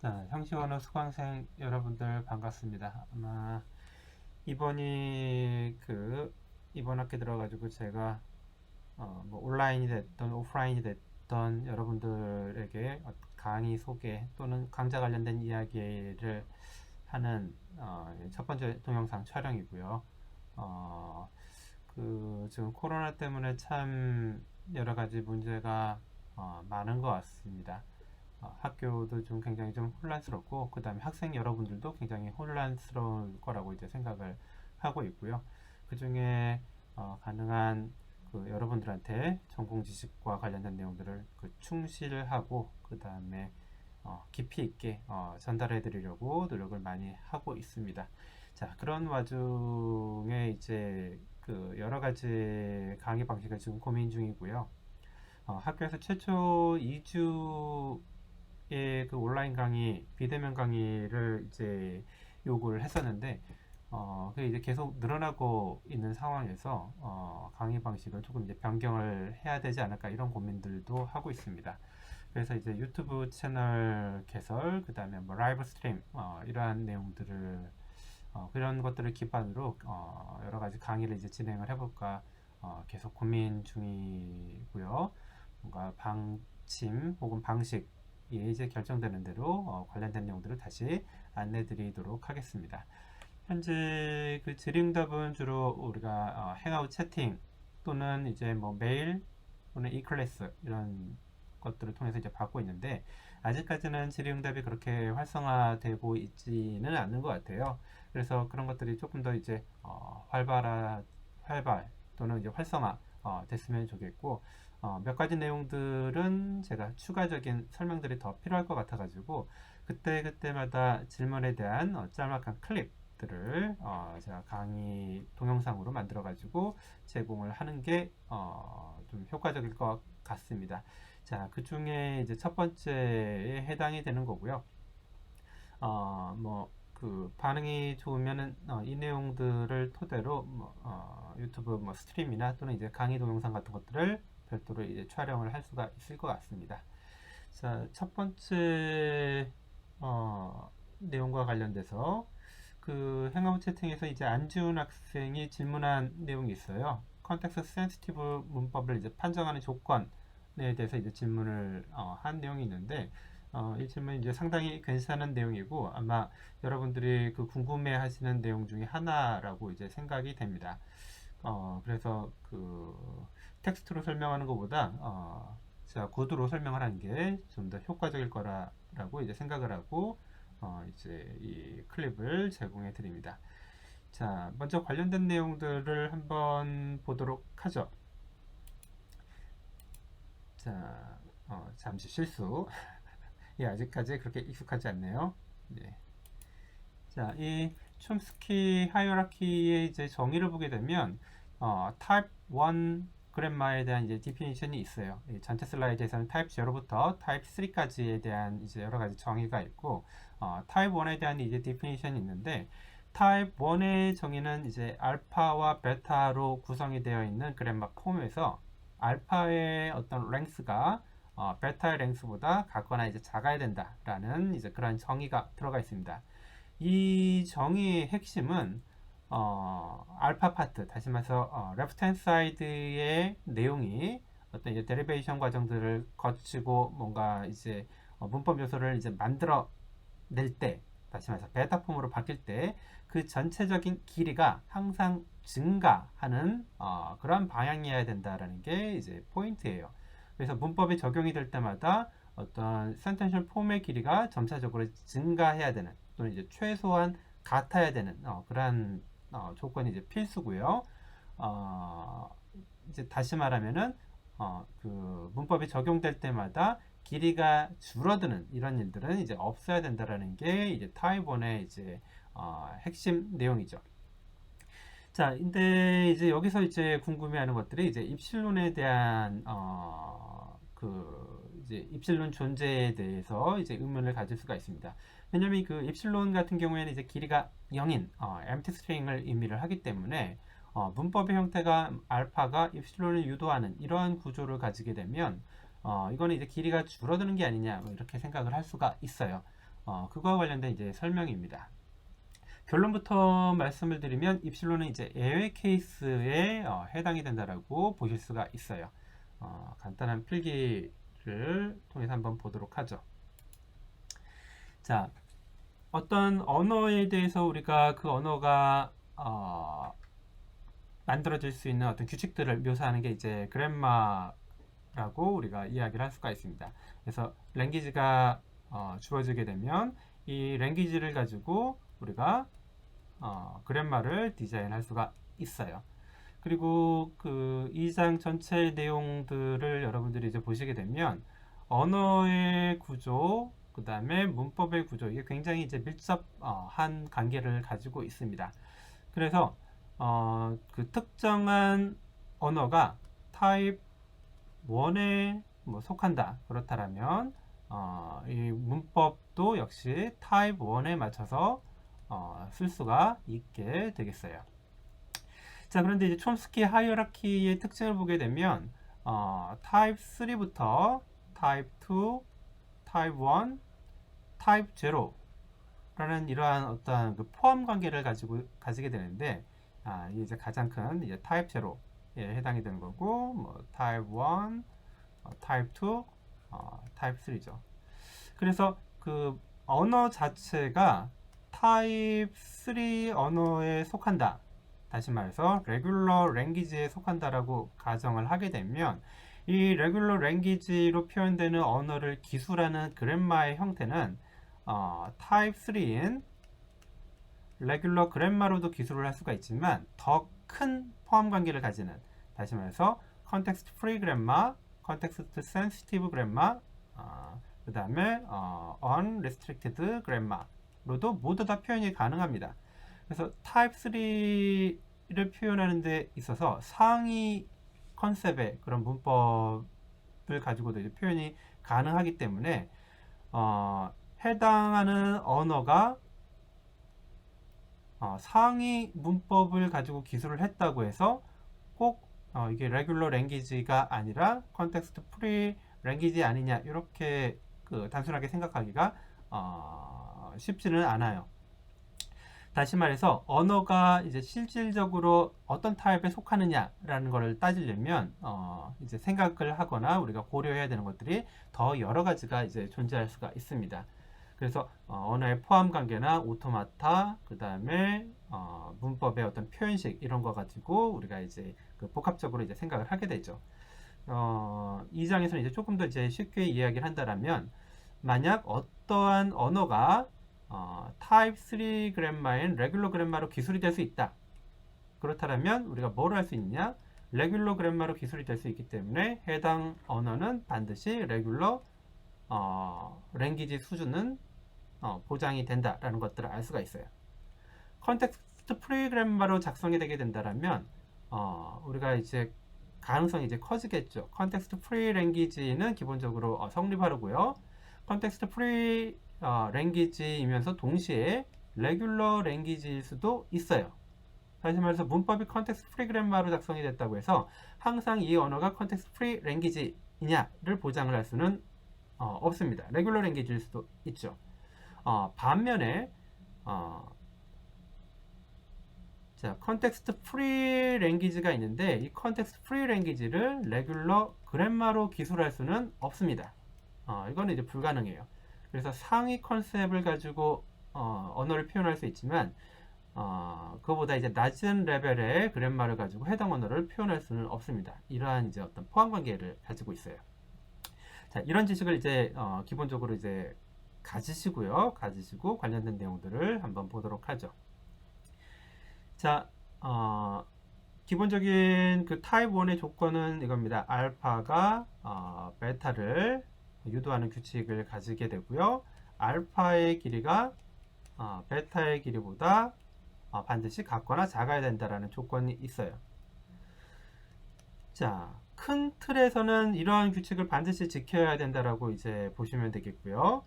자, 형식언어 수강생 여러분들 반갑습니다. 아마 이번 학기 들어가지고 제가 뭐 온라인이 됐던 오프라인이 됐던 여러분들에게 강의 소개 또는 강좌 관련된 이야기를 하는 첫 번째 동영상 촬영이고요. 어, 지금 코로나 때문에 참 여러 가지 문제가 많은 것 같습니다. 학교도 좀 굉장히 좀 혼란스럽고, 그 다음에 학생 여러분들도 굉장히 혼란스러울 거라고 이제 생각을 하고 있고요. 그 중에 가능한 여러분들한테 전공 지식과 관련된 내용들을 충실하고, 그 다음에 깊이 있게 전달해 드리려고 노력을 많이 하고 있습니다. 자, 그런 와중에 이제 여러 가지 강의 방식을 지금 고민 중이고요. 학교에서 최초 2주의 온라인 강의, 비대면 강의를 이제 요구를 했었는데, 그게 이제 계속 늘어나고 있는 상황에서, 강의 방식을 조금 이제 변경을 해야 되지 않을까 이런 고민들도 하고 있습니다. 그래서 이제 유튜브 채널 개설, 그 다음에 뭐 라이브 스트림, 이러한 내용들을, 그런 것들을 기반으로, 여러 가지 강의를 이제 진행을 해볼까, 계속 고민 중이고요. 뭔가 방침 혹은 방식이 이제 결정되는 대로 관련된 내용들을 다시 안내 드리도록 하겠습니다. 현재 질의응답은 주로 우리가 행아웃 채팅 또는 이제 뭐 메일 또는 e클래스 이런 것들을 통해서 이제 받고 있는데, 아직까지는 질의응답이 그렇게 활성화되고 있지는 않는 것 같아요. 그래서 그런 것들이 조금 더 이제 활발 또는 이제 활성화 됐으면 좋겠고, 몇 가지 내용들은 제가 추가적인 설명들이 더 필요할 것 같아가지고 그때마다 질문에 대한 짤막한 클립들을 제가 강의 동영상으로 만들어가지고 제공을 하는 게 좀 효과적일 것 같습니다. 자, 그 중에 이제 첫 번째에 해당이 되는 거고요. 반응이 좋으면은 이 내용들을 토대로 유튜브 뭐 스트림이나 또는 이제 강의 동영상 같은 것들을 별도로 이제 촬영을 할 수가 있을 것 같습니다. 자, 첫 번째 내용과 관련돼서 행아웃 채팅에서 이제 안지훈 학생이 질문한 내용이 있어요. 컨텍스트 센시티브 문법을 이제 판정하는 조건에 대해서 이제 질문을 한 내용이 있는데, 이 질문이 이제 상당히 괜찮은 내용이고 아마 여러분들이 궁금해 하시는 내용 중에 하나라고 이제 생각이 됩니다. 그래서 텍스트로 설명하는 것보다 제가 구두로 설명을 하는 게 좀 더 효과적일 거라고 이제 생각을 하고 이제 이 클립을 제공해 드립니다. 자, 먼저 관련된 내용들을 한번 보도록 하죠. 자, 잠시 실수. 예, 아직까지 그렇게 익숙하지 않네요. 네. 자, 이 촘스키 하이어라키의 이제 정의를 보게 되면 타입 1 그램마에 대한 이제 디피니션이 있어요. 이 전체 슬라이드에서는 타입 0부터 타입 3까지에 대한 이제 여러 가지 정의가 있고, 타입 1에 대한 이제 디피니션이 있는데, 타입 1의 정의는 이제 알파와 베타로 구성이 되어 있는 그램마 폼에서 알파의 어떤 랭스가 베타의 랭스보다 같거나 이제 작아야 된다라는 이제 그런 정의가 들어가 있습니다. 이 정의의 핵심은 알파 파트, 다시 말해서 레프트 핸드 사이드의 내용이 어떤 이제 데리베이션 과정들을 거치고 뭔가 이제 문법 요소를 이제 만들어 낼 때, 다시 말해서 베타 폼으로 바뀔 때 그 전체적인 길이가 항상 증가하는 그런 방향이어야 된다라는 게 이제 포인트예요. 그래서 문법이 적용이 될 때마다 어떤 센텐셜 폼의 길이가 점차적으로 증가해야 되는, 또는 이제 최소한 같아야 되는 그러한 조건이 이제 필수고요. 이제 다시 말하면은 문법이 적용될 때마다 길이가 줄어드는 이런 일들은 이제 없어야 된다라는 게 이제 타입 1의 이제 핵심 내용이죠. 자, 근데 이제 여기서 이제 궁금해하는 것들이 이제 입실론에 대한 이제 입실론 존재에 대해서 이제 의문을 가질 수가 있습니다. 왜냐면 입실론 같은 경우에는 이제 길이가 0인 empty string을 의미를 하기 때문에 문법의 형태가 알파가 입실론을 유도하는 이러한 구조를 가지게 되면 이거는 이제 길이가 줄어드는 게 아니냐 뭐 이렇게 생각을 할 수가 있어요. 그거와 관련된 이제 설명입니다. 결론부터 말씀을 드리면 입실론은 이제 예외 케이스에 해당이 된다라고 보실 수가 있어요. 간단한 필기를 통해서 한번 보도록 하죠. 자, 어떤 언어에 대해서 우리가 그 언어가 만들어질 수 있는 어떤 규칙들을 묘사하는 게 이제 그래마라고 우리가 이야기를 할 수가 있습니다. 그래서 랭귀지가 주어지게 되면 이 랭귀지를 가지고 우리가 그래마를 디자인할 수가 있어요. 그리고 그 2장 전체 내용들을 여러분들이 이제 보시게 되면 언어의 구조, 그 다음에 문법의 구조, 이게 굉장히 이제 밀접한 관계를 가지고 있습니다. 그래서 그 특정한 언어가 타입 1에 뭐 속한다. 그렇다면 이 문법도 역시 타입 1에 맞춰서 쓸 수가 있게 되겠어요. 자, 그런데 이제 촘스키 하이어라키의 특징을 보게 되면 타입 3부터 타입 2, 타입 1, 타입 0라는 이러한 어떤 그 포함 관계를 가지게 되는데 이게 이제 가장 큰 이제 타입 0에 해당이 되는 거고, 뭐 타입 1, 타입 2, 타입 3죠. 그래서 그 언어 자체가 타입 3 언어에 속한다. 다시 말해서 레귤러 랭귀지에 속한다라고 가정을 하게 되면 이 레귤러 랭귀지로 표현되는 언어를 기술하는 그래마의 형태는 타입 3인 레귤러 그래마로도 기술을 할 수가 있지만 더 큰 포함 관계를 가지는, 다시 말해서 컨텍스트 프리 그래마, 컨텍스트 센시티브 그래마, 그 다음에 unrestricted 그래마로도 모두 다 표현이 가능합니다. 그래서 타입 3를 표현하는 데 있어서 상위 컨셉의 그런 문법을 가지고도 이제 표현이 가능하기 때문에 해당하는 언어가 상위 문법을 가지고 기술을 했다고 해서 꼭 이게 레귤러 랭귀지가 아니라 컨텍스트 프리 랭귀지 아니냐, 이렇게 그 단순하게 생각하기가 쉽지는 않아요. 다시 말해서 언어가 이제 실질적으로 어떤 타입에 속하느냐라는 것을 따지려면 이제 생각을 하거나 우리가 고려해야 되는 것들이 더 여러 가지가 이제 존재할 수가 있습니다. 그래서 언어의 포함 관계나 오토마타, 그 다음에 문법의 어떤 표현식, 이런 거 가지고 우리가 이제 그 복합적으로 이제 생각을 하게 되죠. 이 장에서는 이제 조금 더 이제 쉽게 이야기를 한다라면, 만약 어떠한 언어가 타입 3 그래마인 레귤러 그래마로 기술이 될 수 있다. 그렇다면 우리가 뭘 할 수 있느냐? 레귤러 그래마로 기술이 될 수 있기 때문에 해당 언어는 반드시 레귤러 랭귀지 수준은 보장이 된다라는 것들을 알 수가 있어요. 컨텍스트 프리 그래마로 작성이 되게 된다라면 우리가 이제 가능성이 이제 커지겠죠. 컨텍스트 프리 랭귀지는 기본적으로 성립하려고요. 컨텍스트 프리 랭귀지이면서 동시에 레귤러 랭귀지일 수도 있어요. 다시 말해서 문법이 컨텍스트 프리 그래마로 작성이 됐다고 해서 항상 이 언어가 컨텍스트 프리 랭귀지이냐를 보장을 할 수는 없습니다. 레귤러 랭귀지일 수도 있죠. 반면에 자, 컨텍스트 프리 랭귀지가 있는데 이 컨텍스트 프리 랭귀지를 레귤러 그래마로 기술할 수는 없습니다. 이거는 이제 불가능해요. 그래서 상위 컨셉을 가지고 언어를 표현할 수 있지만 그거보다 이제 낮은 레벨의 그래마를 가지고 해당 언어를 표현할 수는 없습니다. 이러한 이제 어떤 포함 관계를 가지고 있어요. 자, 이런 지식을 이제 기본적으로 이제 가지시고 관련된 내용들을 한번 보도록 하죠. 자, 기본적인 그 타입 1의 조건은 이겁니다. 알파가 베타를 유도하는 규칙을 가지게 되고요. 알파의 길이가 베타의 길이보다 반드시 같거나 작아야 된다라는 조건이 있어요. 자, 큰 틀에서는 이러한 규칙을 반드시 지켜야 된다라고 이제 보시면 되겠고요.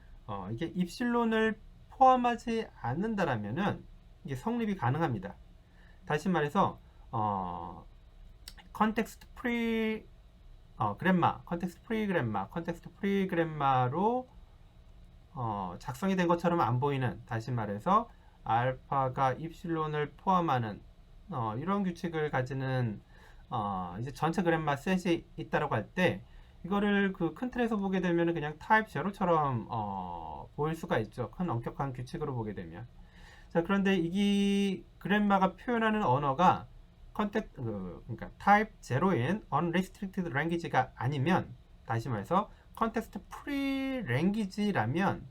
이게 입실론을 포함하지 않는다라면은 이게 성립이 가능합니다. 다시 말해서 컨텍스트 프리 그래마, 컨텍스트 프리 그래마로 작성이 된 것처럼 안 보이는, 다시 말해서 알파가 입실론을 포함하는 이런 규칙을 가지는 이제 전체 그램마 셋이 있다라고 할 때 이거를 그 큰 틀에서 보게 되면 그냥 타입 제로처럼 보일 수가 있죠. 큰 엄격한 규칙으로 보게 되면. 자, 그런데 이 그램마가 표현하는 언어가 그러니까 타입 제로인 unrestricted language가 아니면, 다시 말해서 컨텍스트 프리 랭귀지라면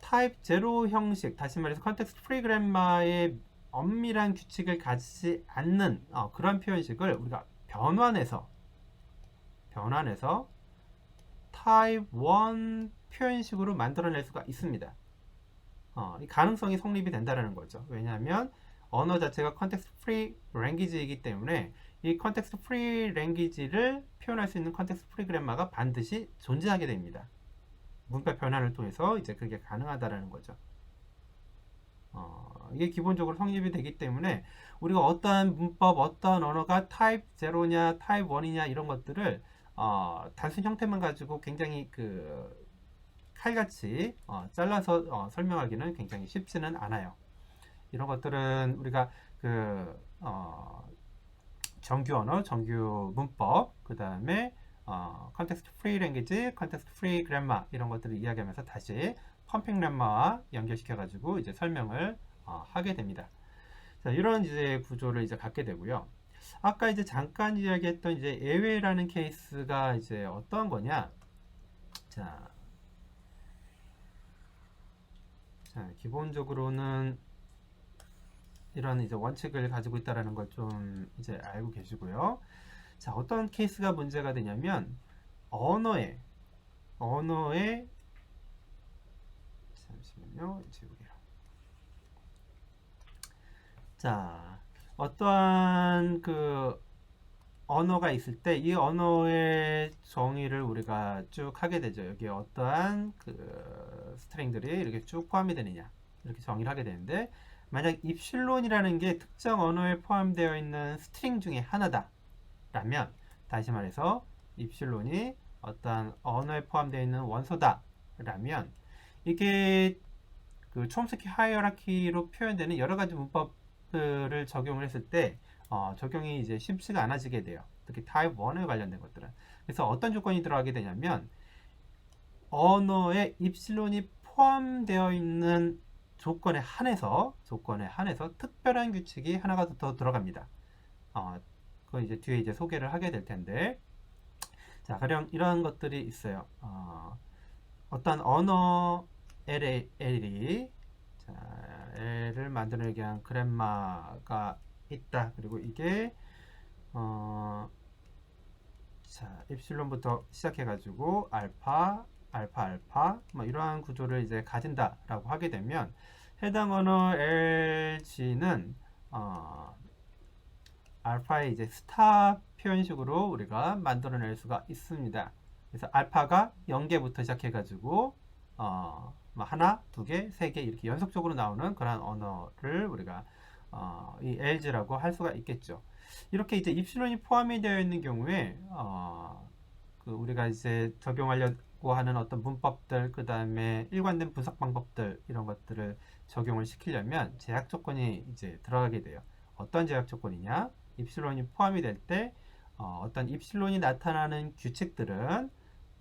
타입 제로 형식, 다시 말해서 컨텍스트 프리 그램마의 엄밀한 규칙을 가지지 않는 그런 표현식을 우리가 변환해서 타입 1 표현식으로 만들어낼 수가 있습니다. 이 가능성이 성립이 된다는 거죠. 왜냐하면 언어 자체가 컨텍스트 프리 랭귀지이기 때문에 이 컨텍스트 프리 랭귀지를 표현할 수 있는 컨텍스트 프리 그래머가 반드시 존재하게 됩니다. 문법 변환을 통해서 이제 그게 가능하다라는 거죠. 이게 기본적으로 성립이 되기 때문에 우리가 어떠한 문법, 어떠한 언어가 타입 0냐, 타입 1이냐 이런 것들을 단순 형태만 가지고 굉장히 칼같이 잘라서 설명하기는 굉장히 쉽지는 않아요. 이런 것들은 우리가 정규 언어, 정규 문법, 그 다음에 컨텍스트 프리 랭귀지, 컨텍스트 프리 그래머 이런 것들을 이야기하면서 다시 펌핑 그래머와 연결시켜 가지고 이제 설명을 하게 됩니다. 자, 이런 이제 구조를 이제 갖게 되고요. 아까 이제 잠깐 이야기했던 이제 예외라는 케이스가 이제 어떠한 거냐? 자, 기본적으로는 이런 이제 원칙을 가지고 있다라는 걸 좀 이제 알고 계시고요. 자, 어떤 케이스가 문제가 되냐면 언어의 잠시만요. 지우개요. 자, 어떠한 언어가 있을 때 이 언어의 정의를 우리가 쭉 하게 되죠. 여기 어떠한 스트링들이 이렇게 쭉 포함이 되느냐 이렇게 정의를 하게 되는데, 만약 입실론이라는 게 특정 언어에 포함되어 있는 스트링 중에 하나다 라면, 다시 말해서 입실론이 어떠한 언어에 포함되어 있는 원소다 라면, 이게 촘스키 하이어라키로 표현되는 여러 가지 문법들을 적용을 했을 때 적용이 이제 쉽지가 않아지게 돼요. 특히 타입 1에 관련된 것들은. 그래서 어떤 조건이 들어가게 되냐면 언어에 입실론이 포함되어 있는 조건에 한해서 특별한 규칙이 하나가 더 들어갑니다. 그건 이제 뒤에 이제 소개를 하게 될 텐데, 자, 가령 이런 것들이 있어요. 어떤 언어 L이 L을 만들어내기 위한 그램마가 있다. 그리고 이게 자, 입실론부터 시작해가지고 알파 뭐 이러한 구조를 이제 가진다라고 하게 되면 해당 언어 LG는 알파의 이제 스타 표현식으로 우리가 만들어낼 수가 있습니다. 그래서 알파가 0개부터 시작해가지고 뭐 하나, 두 개, 세 개 이렇게 연속적으로 나오는 그런 언어를 우리가 이 LG라고 할 수가 있겠죠. 이렇게 이제 입실론이 포함이 되어 있는 경우에 우리가 이제 적용하려고 하는 어떤 문법들, 그 다음에 일관된 분석 방법들 이런 것들을 적용을 시키려면 제약 조건이 이제 들어가게 돼요. 어떤 제약 조건이냐? 입실론이 포함이 될 때 어떤 입실론이 나타나는 규칙들은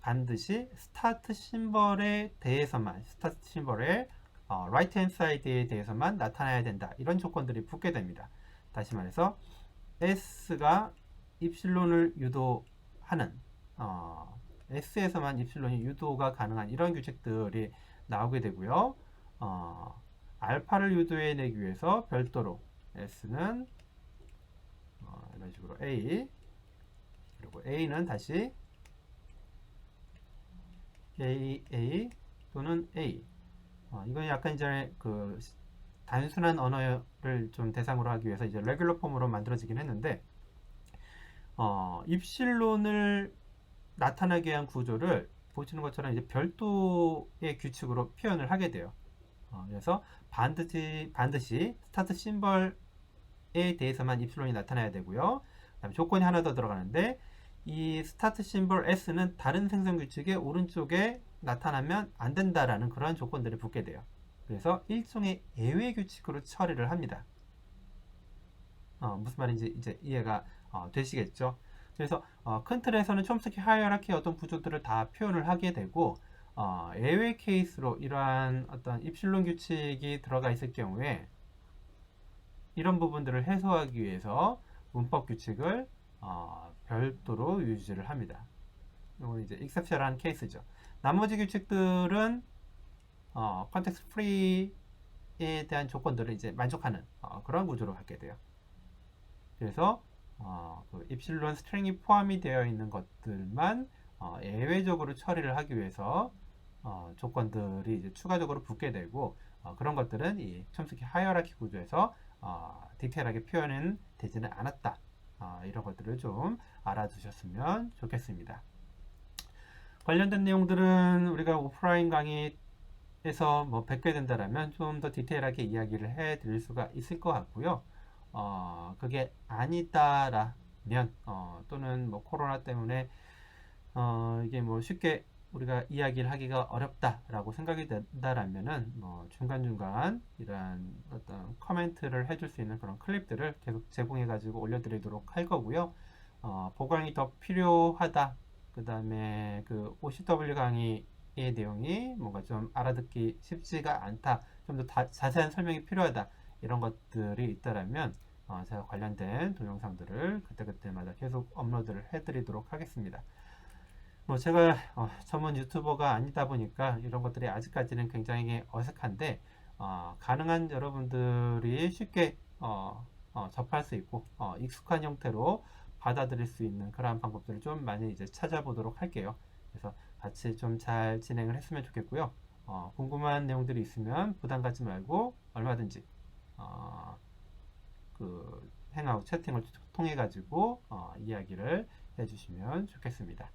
반드시 스타트 심벌에 대해서만, 스타트 심벌의 right hand side에 대해서만 나타나야 된다. 이런 조건들이 붙게 됩니다. 다시 말해서 S가 입실론을 유도하는 S에서만 입실론이 유도가 가능한 이런 규칙들이 나오게 되고요. 알파를 유도해내기 위해서 별도로 S는 이런 식으로 A, 그리고 A는 다시 A 또는 A. 이건 약간 이제 단순한 언어를 좀 대상으로 하기 위해서 이제 레귤러 폼으로 만들어지긴 했는데, 입실론을 나타나게 위한 구조를 보시는 것처럼 이제 별도의 규칙으로 표현을 하게 돼요. 그래서 반드시 스타트 심벌에 대해서만 입실론이 나타나야 되고요. 그다음에 조건이 하나 더 들어가는데, 이 스타트 심벌 S는 다른 생성 규칙의 오른쪽에 나타나면 안 된다라는 그런 조건들이 붙게 돼요. 그래서 일종의 예외 규칙으로 처리를 합니다. 무슨 말인지 이제 이해가 되시겠죠? 그래서 큰 틀에서는 촘스키 하이어라키 어떤 구조들을 다 표현을 하게 되고 예외 케이스로 이러한 어떤 입실론 규칙이 들어가 있을 경우에 이런 부분들을 해소하기 위해서 문법 규칙을 별도로 유지를 합니다. 이건 이제 exception한 케이스죠. 나머지 규칙들은 컨텍스트 프리에 대한 조건들을 이제 만족하는 그런 구조로 갖게 돼요. 그래서 그 입실론 스트링이 포함이 되어 있는 것들만 예외적으로 처리를 하기 위해서 조건들이 이제 추가적으로 붙게 되고 그런 것들은 이 촘스키 하이어라키 구조에서 디테일하게 표현은 되지는 않았다. 이런 것들을 좀 알아두셨으면 좋겠습니다. 관련된 내용들은 우리가 오프라인 강의에서 뭐 뵙게 된다면 좀 더 디테일하게 이야기를 해 드릴 수가 있을 것 같고요. 그게 아니다라면 또는 뭐 코로나 때문에 이게 뭐 쉽게 우리가 이야기를 하기가 어렵다라고 생각이 된다라면은 뭐 중간중간 이러한 어떤 코멘트를 해줄 수 있는 그런 클립들을 계속 제공해 가지고 올려드리도록 할 거고요. 보강이 더 필요하다. 그 다음에 그 OCW 강의의 내용이 뭔가 좀 알아듣기 쉽지가 않다. 좀 더 자세한 설명이 필요하다. 이런 것들이 있다라면 제가 관련된 동영상들을 그때그때마다 계속 업로드를 해드리도록 하겠습니다. 뭐 제가 전문 유튜버가 아니다 보니까 이런 것들이 아직까지는 굉장히 어색한데 가능한 여러분들이 쉽게 접할 수 있고 익숙한 형태로 받아들일 수 있는 그러한 방법들을 좀 많이 이제 찾아보도록 할게요. 그래서 같이 좀 잘 진행을 했으면 좋겠고요. 궁금한 내용들이 있으면 부담 갖지 말고 얼마든지 그 행아웃 채팅을 통해 가지고 이야기를 해주시면 좋겠습니다.